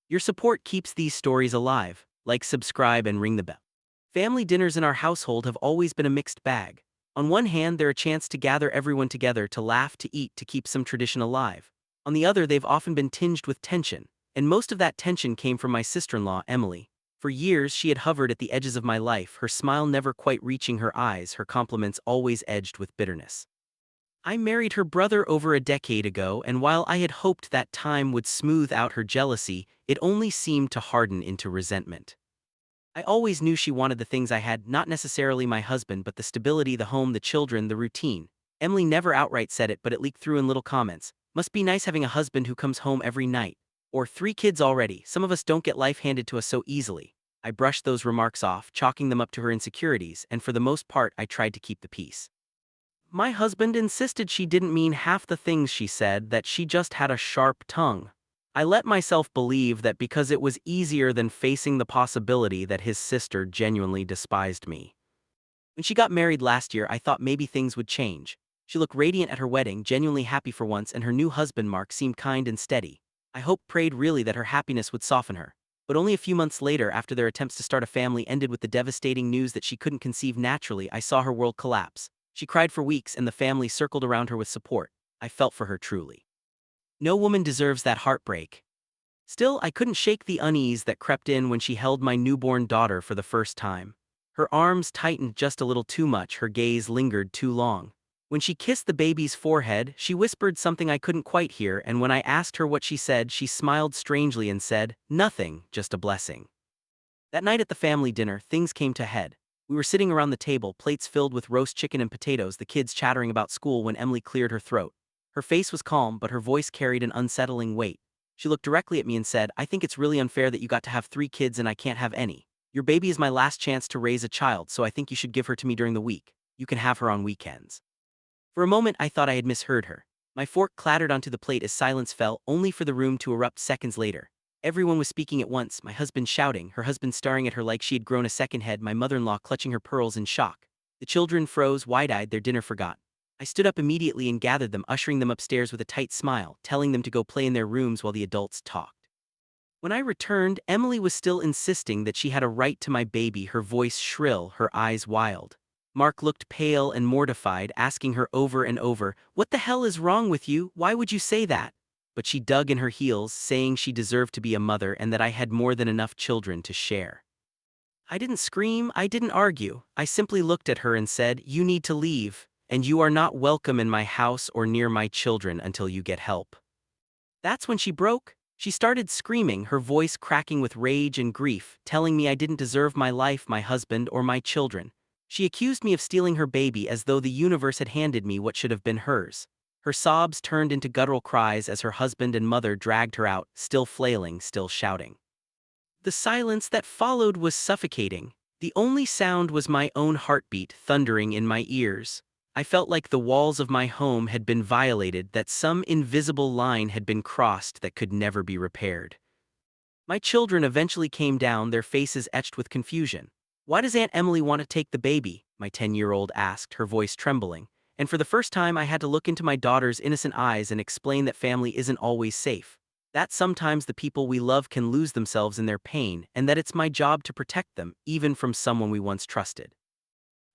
Your support keeps these stories alive. Like, subscribe, and ring the bell. Family dinners in our household have always been a mixed bag. On one hand, they're a chance to gather everyone together to laugh, to eat, to keep some tradition alive. On the other, they've often been tinged with tension, and most of that tension came from my sister-in-law, Emily. For years, she had hovered at the edges of my life, her smile never quite reaching her eyes, her compliments always edged with bitterness. I married her brother over a decade ago, and while I had hoped that time would smooth out her jealousy, it only seemed to harden into resentment. I always knew she wanted the things I had, not necessarily my husband, but the stability, the home, the children, the routine. Emily never outright said it, but it leaked through in little comments. Must be nice having a husband who comes home every night. Or three kids already, some of us don't get life handed to us so easily. I brushed those remarks off, chalking them up to her insecurities, and for the most part I tried to keep the peace. My husband insisted she didn't mean half the things she said, that she just had a sharp tongue. I let myself believe that because it was easier than facing the possibility that his sister genuinely despised me. When she got married last year, I thought maybe things would change. She looked radiant at her wedding, genuinely happy for once, and her new husband Mark seemed kind and steady. I hoped, prayed really that her happiness would soften her. But only a few months later, after their attempts to start a family ended with the devastating news that she couldn't conceive naturally, I saw her world collapse. She cried for weeks, and the family circled around her with support. I felt for her truly. No woman deserves that heartbreak. Still, I couldn't shake the unease that crept in when she held my newborn daughter for the first time. Her arms tightened just a little too much, her gaze lingered too long. When she kissed the baby's forehead, she whispered something I couldn't quite hear, and when I asked her what she said, she smiled strangely and said, "Nothing, just a blessing." That night at the family dinner, things came to a head. We were sitting around the table, plates filled with roast chicken and potatoes, the kids chattering about school, when Emily cleared her throat. Her face was calm, but her voice carried an unsettling weight. She looked directly at me and said, "I think it's really unfair that you got to have 3 kids and I can't have any. Your baby is my last chance to raise a child, so I think you should give her to me during the week. You can have her on weekends." For a moment I thought I had misheard her. My fork clattered onto the plate as silence fell, only for the room to erupt seconds later. Everyone was speaking at once, my husband shouting, her husband staring at her like she had grown a second head, my mother-in-law clutching her pearls in shock. The children froze, wide-eyed, their dinner forgot. I stood up immediately and gathered them, ushering them upstairs with a tight smile, telling them to go play in their rooms while the adults talked. When I returned, Emily was still insisting that she had a right to my baby, her voice shrill, her eyes wild. Mark looked pale and mortified, asking her over and over, "What the hell is wrong with you? Why would you say that?" But she dug in her heels, saying she deserved to be a mother and that I had more than enough children to share. I didn't scream, I didn't argue. I simply looked at her and said, "You need to leave, and you are not welcome in my house or near my children until you get help." That's when she broke. She started screaming, her voice cracking with rage and grief, telling me I didn't deserve my life, my husband, or my children. She accused me of stealing her baby, as though the universe had handed me what should have been hers. Her sobs turned into guttural cries as her husband and mother dragged her out, still flailing, still shouting. The silence that followed was suffocating. The only sound was my own heartbeat thundering in my ears. I felt like the walls of my home had been violated, that some invisible line had been crossed that could never be repaired. My children eventually came down, their faces etched with confusion. "Why does Aunt Emily want to take the baby?" my 10-year-old asked, her voice trembling. And for the first time I had to look into my daughter's innocent eyes and explain that family isn't always safe. That sometimes the people we love can lose themselves in their pain, and that it's my job to protect them, even from someone we once trusted.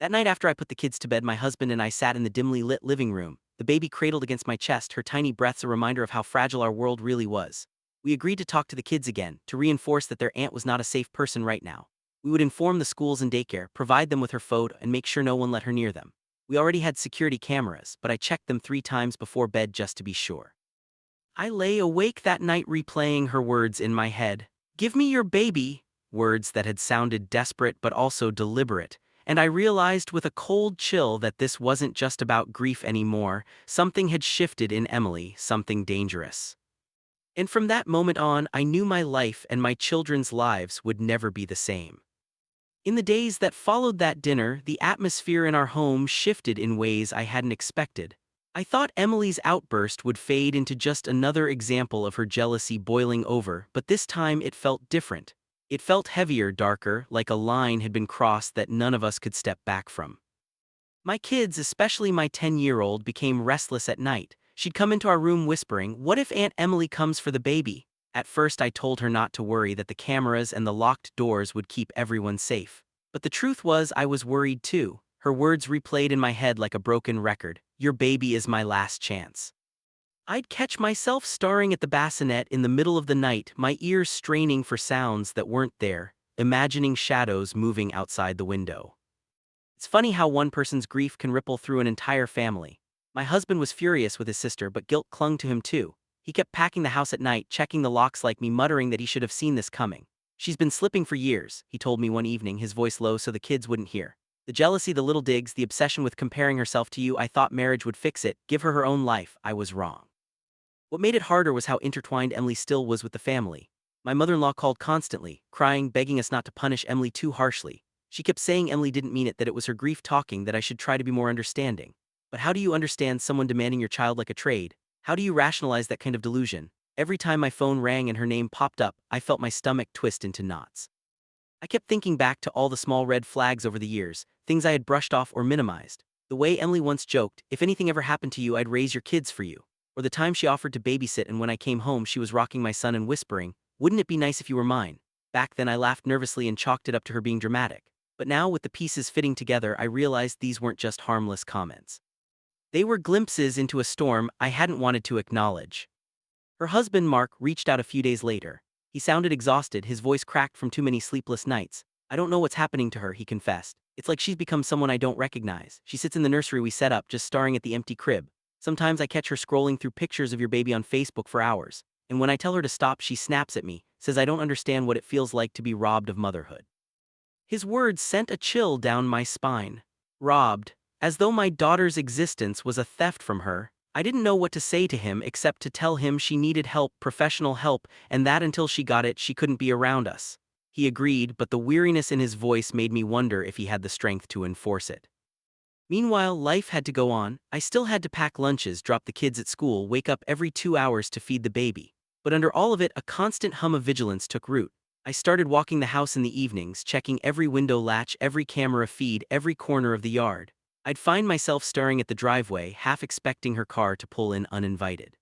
That night after I put the kids to bed, my husband and I sat in the dimly lit living room, the baby cradled against my chest, her tiny breaths a reminder of how fragile our world really was. We agreed to talk to the kids again, to reinforce that their aunt was not a safe person right now. We would inform the schools and daycare, provide them with her photo, and make sure no one let her near them. We already had security cameras, but I checked them 3 times before bed just to be sure. I lay awake that night replaying her words in my head. "Give me your baby," words that had sounded desperate but also deliberate. And I realized with a cold chill that this wasn't just about grief anymore. Something had shifted in Emily, something dangerous. And from that moment on, I knew my life and my children's lives would never be the same. In the days that followed that dinner, the atmosphere in our home shifted in ways I hadn't expected. I thought Emily's outburst would fade into just another example of her jealousy boiling over, but this time it felt different. It felt heavier, darker, like a line had been crossed that none of us could step back from. My kids, especially my 10-year-old, became restless at night. She'd come into our room whispering, "What if Aunt Emily comes for the baby?" At first I told her not to worry, that the cameras and the locked doors would keep everyone safe. But the truth was I was worried too. Her words replayed in my head like a broken record. Your baby is my last chance. I'd catch myself staring at the bassinet in the middle of the night, my ears straining for sounds that weren't there, imagining shadows moving outside the window. It's funny how one person's grief can ripple through an entire family. My husband was furious with his sister, but guilt clung to him too. He kept packing the house at night, checking the locks like me, muttering that he should have seen this coming. She's been slipping for years, he told me one evening, his voice low so the kids wouldn't hear. The jealousy, the little digs, the obsession with comparing herself to you. I thought marriage would fix it, give her her own life. I was wrong. What made it harder was how intertwined Emily still was with the family. My mother-in-law called constantly, crying, begging us not to punish Emily too harshly. She kept saying Emily didn't mean it, that it was her grief talking, that I should try to be more understanding. But how do you understand someone demanding your child like a trade? How do you rationalize that kind of delusion? Every time my phone rang and her name popped up, I felt my stomach twist into knots. I kept thinking back to all the small red flags over the years, things I had brushed off or minimized. The way Emily once joked, if anything ever happened to you, I'd raise your kids for you. Or the time she offered to babysit, and when I came home she was rocking my son and whispering, wouldn't it be nice if you were mine? Back then I laughed nervously and chalked it up to her being dramatic. But now, with the pieces fitting together, I realized these weren't just harmless comments. They were glimpses into a storm I hadn't wanted to acknowledge. Her husband, Mark, reached out a few days later. He sounded exhausted, his voice cracked from too many sleepless nights. I don't know what's happening to her, he confessed. It's like she's become someone I don't recognize. She sits in the nursery we set up, just staring at the empty crib. Sometimes I catch her scrolling through pictures of your baby on Facebook for hours. And when I tell her to stop, she snaps at me, says I don't understand what it feels like to be robbed of motherhood. His words sent a chill down my spine. Robbed. As though my daughter's existence was a theft from her. I didn't know what to say to him except to tell him she needed help, professional help, and that until she got it, she couldn't be around us. He agreed, but the weariness in his voice made me wonder if he had the strength to enforce it. Meanwhile, life had to go on. I still had to pack lunches, drop the kids at school, wake up every 2 hours to feed the baby. But under all of it, a constant hum of vigilance took root. I started walking the house in the evenings, checking every window latch, every camera feed, every corner of the yard. I'd find myself staring at the driveway, half expecting her car to pull in uninvited.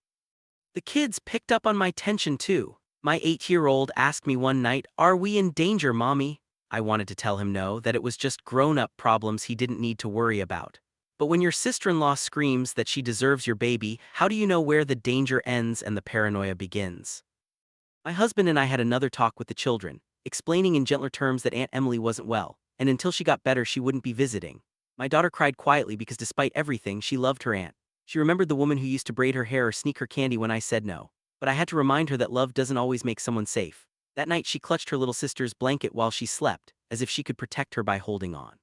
The kids picked up on my tension too. My 8-year-old asked me one night, "Are we in danger, Mommy?" I wanted to tell him no, that it was just grown-up problems he didn't need to worry about. But when your sister-in-law screams that she deserves your baby, how do you know where the danger ends and the paranoia begins? My husband and I had another talk with the children, explaining in gentler terms that Aunt Emily wasn't well, and until she got better she wouldn't be visiting. My daughter cried quietly because despite everything, she loved her aunt. She remembered the woman who used to braid her hair or sneak her candy when I said no. But I had to remind her that love doesn't always make someone safe. That night she clutched her little sister's blanket while she slept, as if she could protect her by holding on.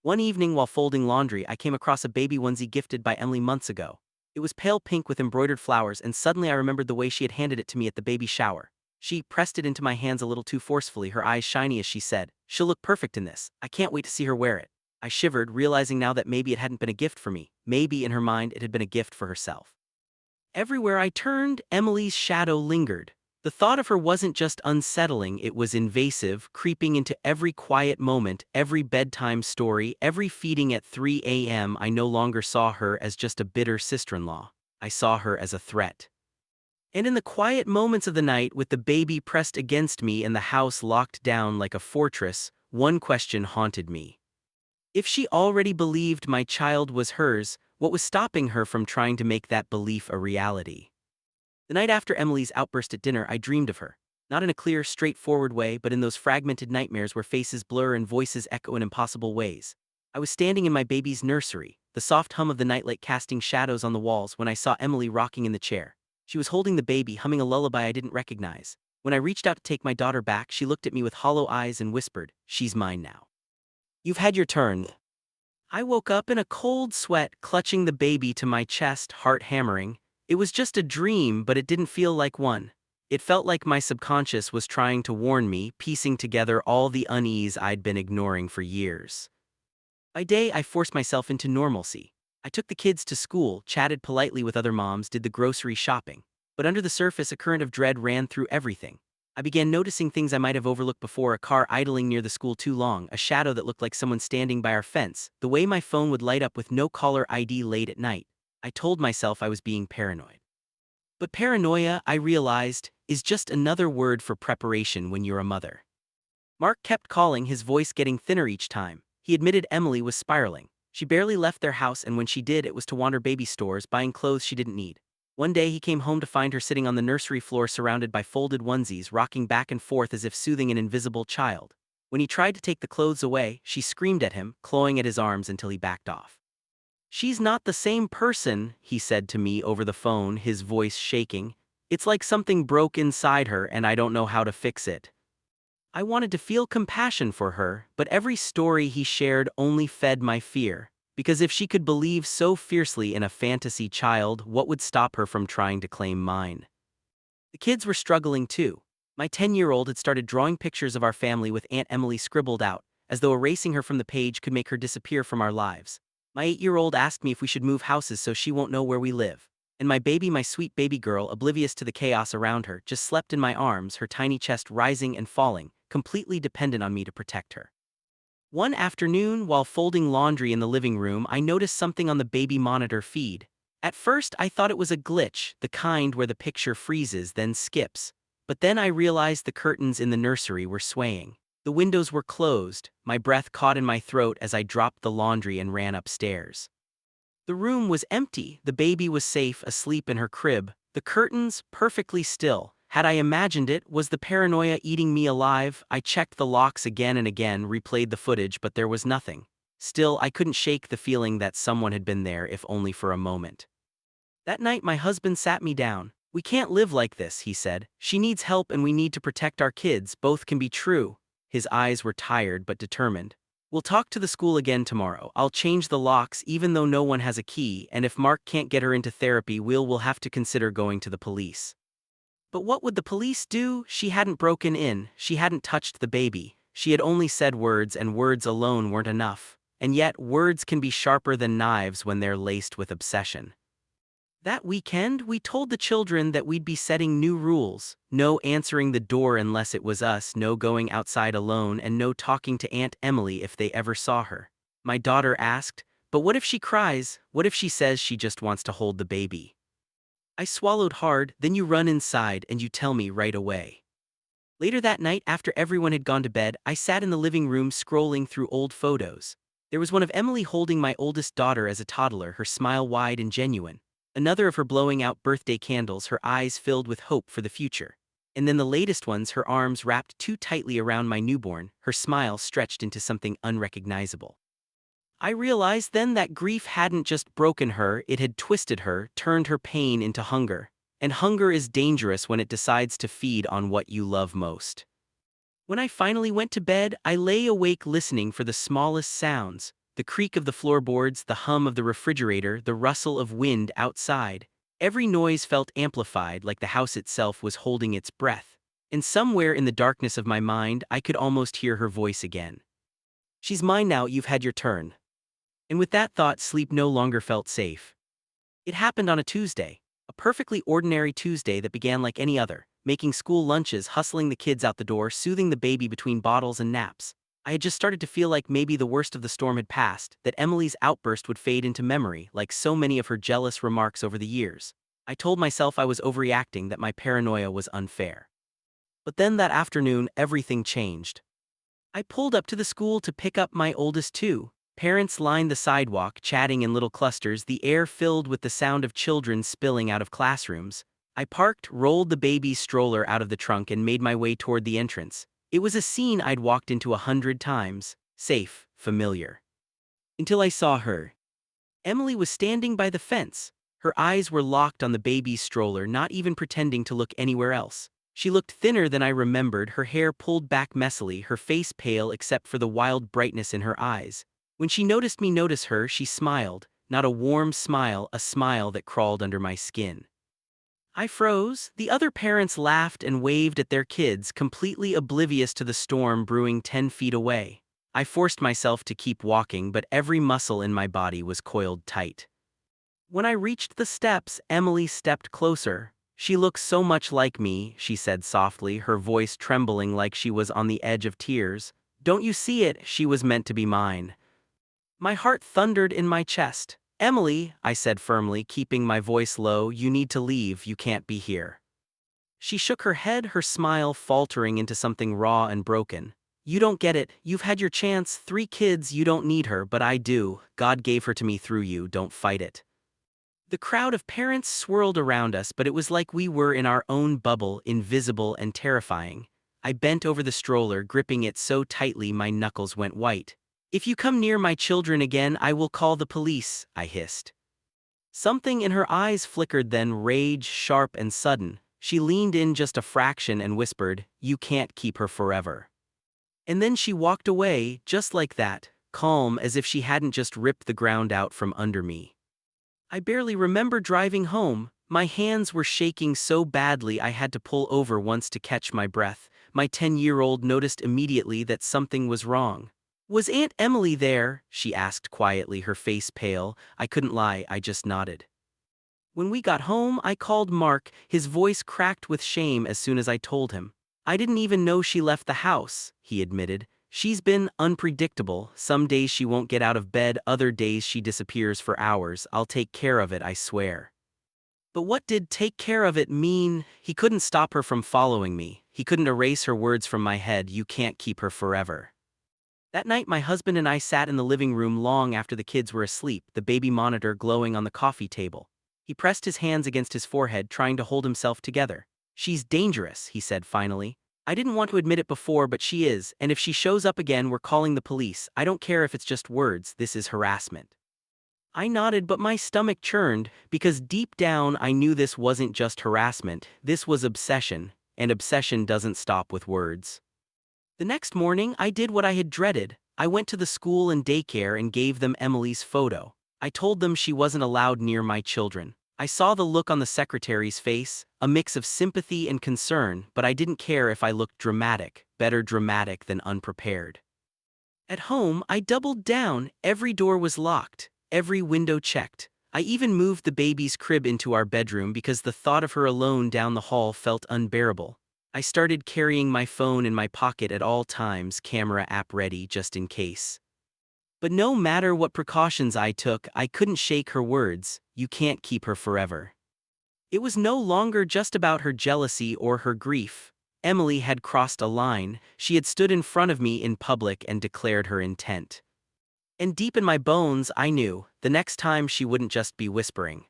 One evening while folding laundry, I came across a baby onesie gifted by Emily months ago. It was pale pink with embroidered flowers, and suddenly I remembered the way she had handed it to me at the baby shower. She pressed it into my hands a little too forcefully, her eyes shiny as she said, "She'll look perfect in this. I can't wait to see her wear it." I shivered, realizing now that maybe it hadn't been a gift for me. Maybe in her mind it had been a gift for herself. Everywhere I turned, Emily's shadow lingered. The thought of her wasn't just unsettling, it was invasive, creeping into every quiet moment, every bedtime story, every feeding at 3 a.m. I no longer saw her as just a bitter sister-in-law. I saw her as a threat. And in the quiet moments of the night, with the baby pressed against me and the house locked down like a fortress, one question haunted me. If she already believed my child was hers, what was stopping her from trying to make that belief a reality? The night after Emily's outburst at dinner, I dreamed of her. Not in a clear, straightforward way, but in those fragmented nightmares where faces blur and voices echo in impossible ways. I was standing in my baby's nursery, the soft hum of the nightlight casting shadows on the walls, when I saw Emily rocking in the chair. She was holding the baby, humming a lullaby I didn't recognize. When I reached out to take my daughter back, she looked at me with hollow eyes and whispered, "She's mine now. You've had your turn." I woke up in a cold sweat, clutching the baby to my chest, heart hammering. It was just a dream, but it didn't feel like one. It felt like my subconscious was trying to warn me, piecing together all the unease I'd been ignoring for years. By day, I forced myself into normalcy. I took the kids to school, chatted politely with other moms, did the grocery shopping. But under the surface, a current of dread ran through everything. I began noticing things I might have overlooked before: a car idling near the school too long, a shadow that looked like someone standing by our fence, the way my phone would light up with no caller ID late at night. I told myself I was being paranoid. But paranoia, I realized, is just another word for preparation when you're a mother. Mark kept calling, his voice getting thinner each time. He admitted Emily was spiraling. She barely left their house, and when she did, it was to wander baby stores, buying clothes she didn't need. One day he came home to find her sitting on the nursery floor surrounded by folded onesies, rocking back and forth as if soothing an invisible child. When he tried to take the clothes away, she screamed at him, clawing at his arms until he backed off. "She's not the same person," he said to me over the phone, his voice shaking. "It's like something broke inside her and I don't know how to fix it." I wanted to feel compassion for her, but every story he shared only fed my fear. Because if she could believe so fiercely in a fantasy child, what would stop her from trying to claim mine? The kids were struggling too. My 10-year-old had started drawing pictures of our family with Aunt Emily scribbled out, as though erasing her from the page could make her disappear from our lives. My 8-year-old asked me if we should move houses so she won't know where we live. And my baby, my sweet baby girl, oblivious to the chaos around her, just slept in my arms, her tiny chest rising and falling, completely dependent on me to protect her. One afternoon, while folding laundry in the living room, I noticed something on the baby monitor feed. At first, I thought it was a glitch, the kind where the picture freezes then skips. But then I realized the curtains in the nursery were swaying. The windows were closed, my breath caught in my throat as I dropped the laundry and ran upstairs. The room was empty, the baby was safe, asleep in her crib, the curtains perfectly still. Had I imagined it? Was the paranoia eating me alive? I checked the locks again and again, replayed the footage, but there was nothing. Still, I couldn't shake the feeling that someone had been there, if only for a moment. That night my husband sat me down. "We can't live like this," he said. "She needs help and we need to protect our kids. Both can be true." His eyes were tired but determined. "We'll talk to the school again tomorrow. I'll change the locks even though no one has a key, and if Mark can't get her into therapy, we'll have to consider going to the police." But what would the police do? She hadn't broken in, she hadn't touched the baby. She had only said words, and words alone weren't enough. And yet, words can be sharper than knives when they're laced with obsession. That weekend, we told the children that we'd be setting new rules. No answering the door unless it was us, no going outside alone, and no talking to Aunt Emily if they ever saw her. My daughter asked, "But what if she cries? What if she says she just wants to hold the baby?" I swallowed hard. "Then you run inside and you tell me right away." Later that night, after everyone had gone to bed, I sat in the living room scrolling through old photos. There was one of Emily holding my oldest daughter as a toddler, her smile wide and genuine. Another of her blowing out birthday candles, her eyes filled with hope for the future. And then the latest ones, her arms wrapped too tightly around my newborn, her smile stretched into something unrecognizable. I realized then that grief hadn't just broken her, it had twisted her, turned her pain into hunger. And hunger is dangerous when it decides to feed on what you love most. When I finally went to bed, I lay awake listening for the smallest sounds, the creak of the floorboards, the hum of the refrigerator, the rustle of wind outside. Every noise felt amplified, like the house itself was holding its breath. And somewhere in the darkness of my mind, I could almost hear her voice again. "She's mine now, you've had your turn." And with that thought, sleep no longer felt safe. It happened on a Tuesday, a perfectly ordinary Tuesday that began like any other, making school lunches, hustling the kids out the door, soothing the baby between bottles and naps. I had just started to feel like maybe the worst of the storm had passed, that Emily's outburst would fade into memory, like so many of her jealous remarks over the years. I told myself I was overreacting, that my paranoia was unfair. But then that afternoon, everything changed. I pulled up to the school to pick up my oldest two. Parents lined the sidewalk, chatting in little clusters, the air filled with the sound of children spilling out of classrooms. I parked, rolled the baby's stroller out of the trunk, and made my way toward the entrance. It was a scene I'd walked into 100 times, safe, familiar. Until I saw her. Emily was standing by the fence. Her eyes were locked on the baby's stroller, not even pretending to look anywhere else. She looked thinner than I remembered, her hair pulled back messily, her face pale except for the wild brightness in her eyes. When she noticed me notice her, she smiled, not a warm smile, a smile that crawled under my skin. I froze. The other parents laughed and waved at their kids, completely oblivious to the storm brewing 10 feet away. I forced myself to keep walking, but every muscle in my body was coiled tight. When I reached the steps, Emily stepped closer. "She looks so much like me," she said softly, her voice trembling like she was on the edge of tears. "Don't you see it? She was meant to be mine." My heart thundered in my chest. "Emily," I said firmly, keeping my voice low, "you need to leave, you can't be here." She shook her head, her smile faltering into something raw and broken. "You don't get it, you've had your chance, 3 kids, you don't need her, but I do. God gave her to me through you, don't fight it." The crowd of parents swirled around us, but it was like we were in our own bubble, invisible and terrifying. I bent over the stroller, gripping it so tightly my knuckles went white. "If you come near my children again, I will call the police," I hissed. Something in her eyes flickered, then rage, sharp and sudden. She leaned in just a fraction and whispered, "You can't keep her forever." And then she walked away, just like that, calm as if she hadn't just ripped the ground out from under me. I barely remember driving home. My hands were shaking so badly I had to pull over once to catch my breath. My 10-year-old noticed immediately that something was wrong. "Was Aunt Emily there?" she asked quietly, her face pale. I couldn't lie, I just nodded. When we got home, I called Mark, his voice cracked with shame as soon as I told him. "I didn't even know she left the house," he admitted. "She's been unpredictable. Some days she won't get out of bed, other days she disappears for hours. I'll take care of it, I swear." But what did "take care of it" mean? He couldn't stop her from following me. He couldn't erase her words from my head. "You can't keep her forever." That night my husband and I sat in the living room long after the kids were asleep, the baby monitor glowing on the coffee table. He pressed his hands against his forehead, trying to hold himself together. "She's dangerous," he said finally. "I didn't want to admit it before, but she is, and if she shows up again, we're calling the police. I don't care if it's just words, this is harassment." I nodded, but my stomach churned, because deep down I knew this wasn't just harassment, this was obsession, and obsession doesn't stop with words. The next morning, I did what I had dreaded. I went to the school and daycare and gave them Emily's photo. I told them she wasn't allowed near my children. I saw the look on the secretary's face, a mix of sympathy and concern, but I didn't care if I looked dramatic, better dramatic than unprepared. At home, I doubled down. Every door was locked, every window checked. I even moved the baby's crib into our bedroom because the thought of her alone down the hall felt unbearable. I started carrying my phone in my pocket at all times, camera app ready just in case. But no matter what precautions I took, I couldn't shake her words, "You can't keep her forever." It was no longer just about her jealousy or her grief. Emily had crossed a line. She had stood in front of me in public and declared her intent. And deep in my bones, I knew, the next time she wouldn't just be whispering.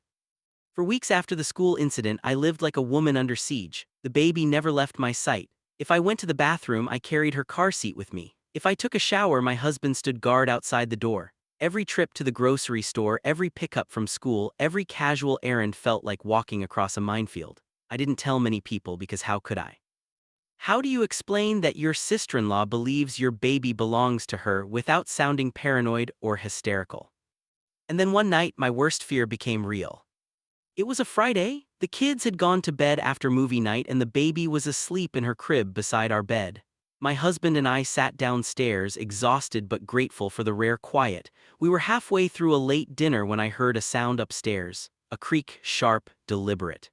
For weeks after the school incident, I lived like a woman under siege. The baby never left my sight. If I went to the bathroom, I carried her car seat with me. If I took a shower, my husband stood guard outside the door. Every trip to the grocery store, every pickup from school, every casual errand felt like walking across a minefield. I didn't tell many people because how could I? How do you explain that your sister-in-law believes your baby belongs to her without sounding paranoid or hysterical? And then one night, my worst fear became real. It was a Friday. The kids had gone to bed after movie night and the baby was asleep in her crib beside our bed. My husband and I sat downstairs, exhausted but grateful for the rare quiet. We were halfway through a late dinner when I heard a sound upstairs, a creak, sharp, deliberate.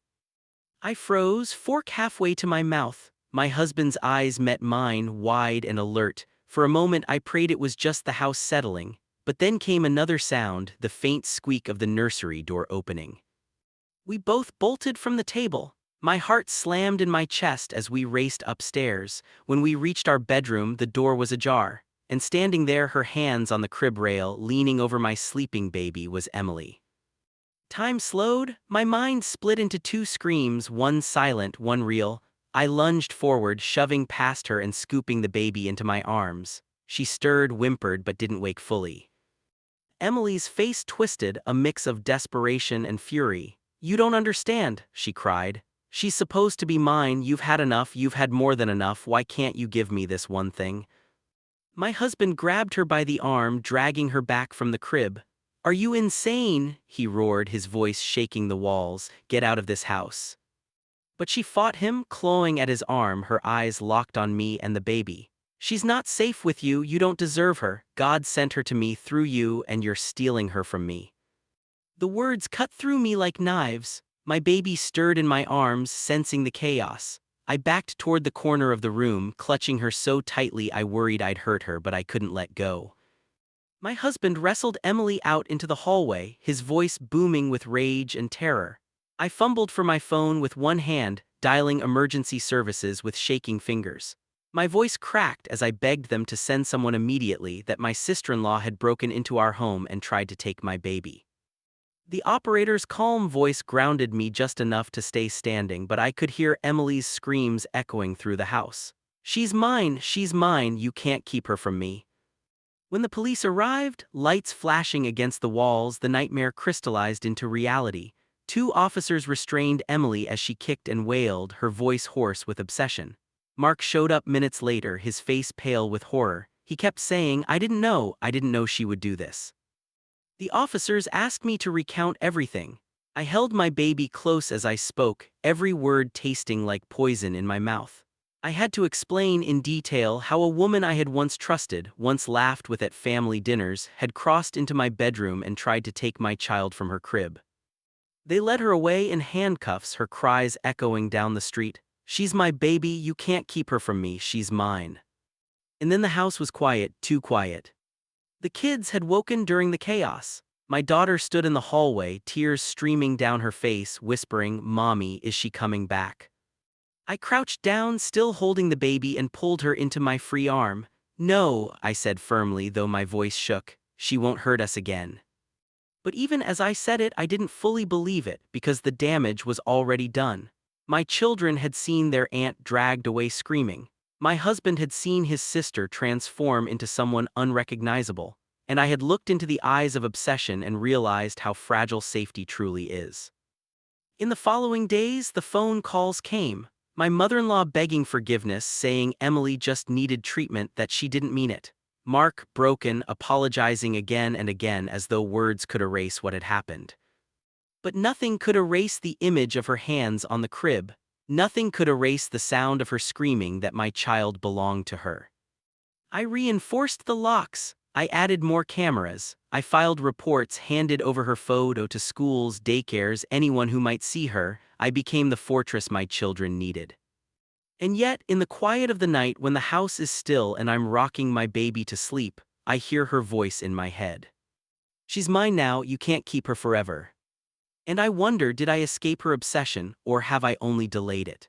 I froze, fork halfway to my mouth. My husband's eyes met mine, wide and alert. For a moment I prayed it was just the house settling, but then came another sound, the faint squeak of the nursery door opening. We both bolted from the table. My heart slammed in my chest as we raced upstairs. When we reached our bedroom, the door was ajar, and standing there, her hands on the crib rail, leaning over my sleeping baby, was Emily. Time slowed. My mind split into 2 screams, one silent, one real. I lunged forward, shoving past her and scooping the baby into my arms. She stirred, whimpered, but didn't wake fully. Emily's face twisted, a mix of desperation and fury. "You don't understand," she cried. "She's supposed to be mine. You've had enough, you've had more than enough. Why can't you give me this one thing?" My husband grabbed her by the arm, dragging her back from the crib. "Are you insane?" he roared, his voice shaking the walls. "Get out of this house." But she fought him, clawing at his arm, her eyes locked on me and the baby. "She's not safe with you, you don't deserve her. God sent her to me through you and you're stealing her from me." The words cut through me like knives. My baby stirred in my arms, sensing the chaos. I backed toward the corner of the room, clutching her so tightly I worried I'd hurt her, but I couldn't let go. My husband wrestled Emily out into the hallway, his voice booming with rage and terror. I fumbled for my phone with one hand, dialing emergency services with shaking fingers. My voice cracked as I begged them to send someone immediately, that my sister-in-law had broken into our home and tried to take my baby. The operator's calm voice grounded me just enough to stay standing, but I could hear Emily's screams echoing through the house. She's mine, you can't keep her from me." When the police arrived, lights flashing against the walls, the nightmare crystallized into reality. Two officers restrained Emily as she kicked and wailed, her voice hoarse with obsession. Mark showed up minutes later, his face pale with horror. He kept saying, I didn't know she would do this." The officers asked me to recount everything. I held my baby close as I spoke, every word tasting like poison in my mouth. I had to explain in detail how a woman I had once trusted, once laughed with at family dinners, had crossed into my bedroom and tried to take my child from her crib. They led her away in handcuffs, her cries echoing down the street. "She's my baby, you can't keep her from me, she's mine." And then the house was quiet, too quiet. The kids had woken during the chaos. My daughter stood in the hallway, tears streaming down her face, whispering, "Mommy, is she coming back?" I crouched down, still holding the baby, and pulled her into my free arm. "No," I said firmly, though my voice shook. "She won't hurt us again." But even as I said it, I didn't fully believe it, because the damage was already done. My children had seen their aunt dragged away screaming. My husband had seen his sister transform into someone unrecognizable. And I had looked into the eyes of obsession and realized how fragile safety truly is. In the following days, the phone calls came. My mother-in-law begging forgiveness, saying Emily just needed treatment, that she didn't mean it. Mark, broken, apologizing again and again as though words could erase what had happened. But nothing could erase the image of her hands on the crib. Nothing could erase the sound of her screaming that my child belonged to her. I reinforced the locks. I added more cameras. I filed reports, handed over her photo to schools, daycares, anyone who might see her. I became the fortress my children needed. And yet, in the quiet of the night, when the house is still and I'm rocking my baby to sleep, I hear her voice in my head. "She's mine now, you can't keep her forever." And I wonder, did I escape her obsession, or have I only delayed it?